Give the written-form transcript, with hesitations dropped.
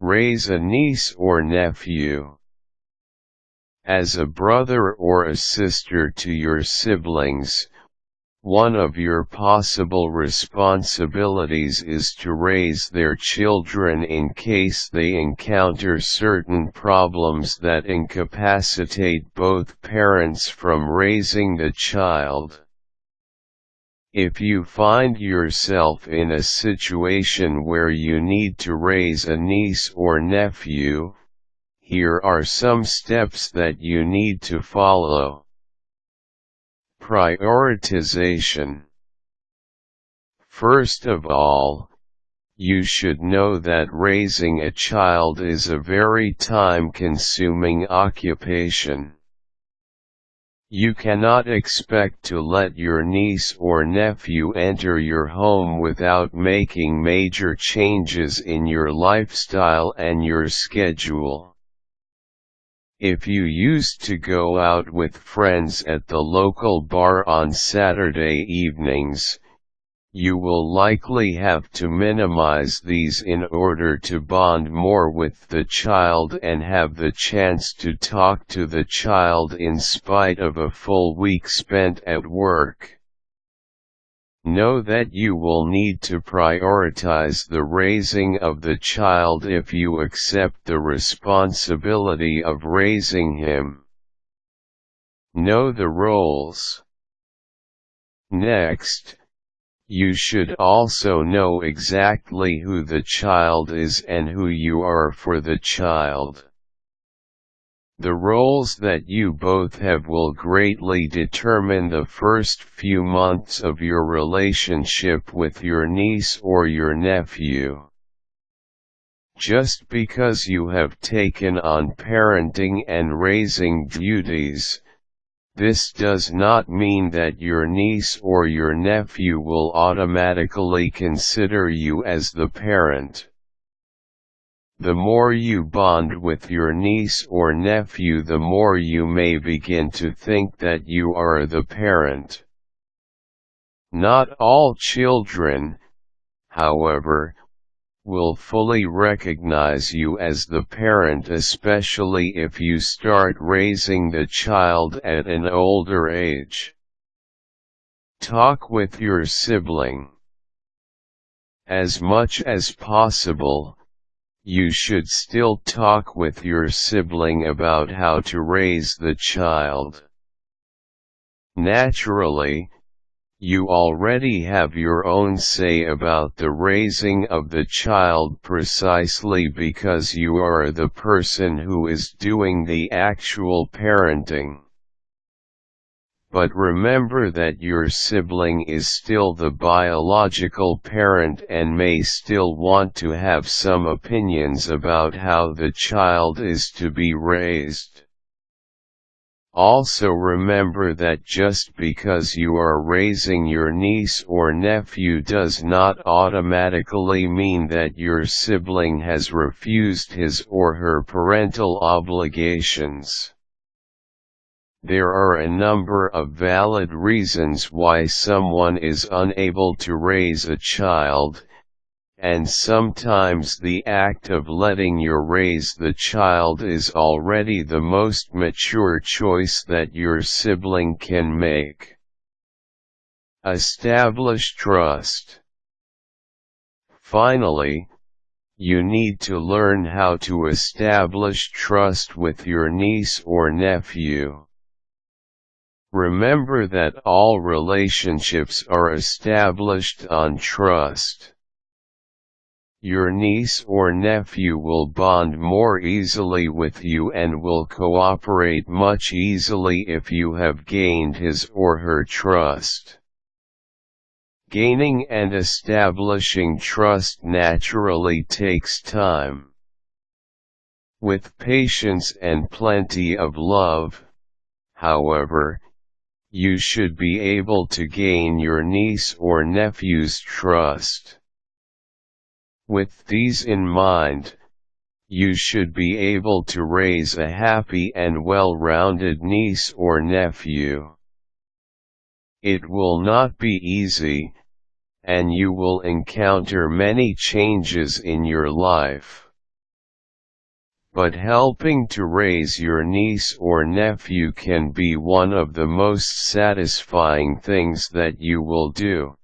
Raise a niece or nephew. As a brother or a sister to your siblings, one of your possible responsibilities is to raise their children in case they encounter certain problems that incapacitate both parents from raising the child. If you find yourself in a situation where you need to raise a niece or nephew, here are some steps that you need to follow. Prioritization. First of all, you should know that raising a child is a very time-consuming occupation. You cannot expect to let your niece or nephew enter your home without making major changes in your lifestyle and your schedule. If you used to go out with friends at the local bar on Saturday evenings, you will likely have to minimize these in order to bond more with the child and have the chance to talk to the child in spite of a full week spent at work. Know that you will need to prioritize the raising of the child if you accept the responsibility of raising him. Know the roles. Next, you should also know exactly who the child is and who you are for the child. The roles that you both have will greatly determine the first few months of your relationship with your niece or your nephew. Just because you have taken on parenting and raising duties, this does not mean that your niece or your nephew will automatically consider you as the parent. The more you bond with your niece or nephew, the more you may begin to think that you are the parent. Not all children, however, will fully recognize you as the parent, especially if you start raising the child at an older age. Talk with your sibling. As much as possible, you should still talk with your sibling about how to raise the child. Naturally, you already have your own say about the raising of the child precisely because you are the person who is doing the actual parenting. But remember that your sibling is still the biological parent and may still want to have some opinions about how the child is to be raised. Also remember that just because you are raising your niece or nephew does not automatically mean that your sibling has refused his or her parental obligations. There are a number of valid reasons why someone is unable to raise a child, and sometimes the act of letting you raise the child is already the most mature choice that your sibling can make. Establish trust. Finally, you need to learn how to establish trust with your niece or nephew. Remember that all relationships are established on trust. Your niece or nephew will bond more easily with you and will cooperate much easily if you have gained his or her trust. Gaining and establishing trust naturally takes time. With patience and plenty of love, however, you should be able to gain your niece or nephew's trust. With these in mind, you should be able to raise a happy and well-rounded niece or nephew. It will not be easy, and you will encounter many changes in your life. but helping to raise your niece or nephew can be one of the most satisfying things that you will do.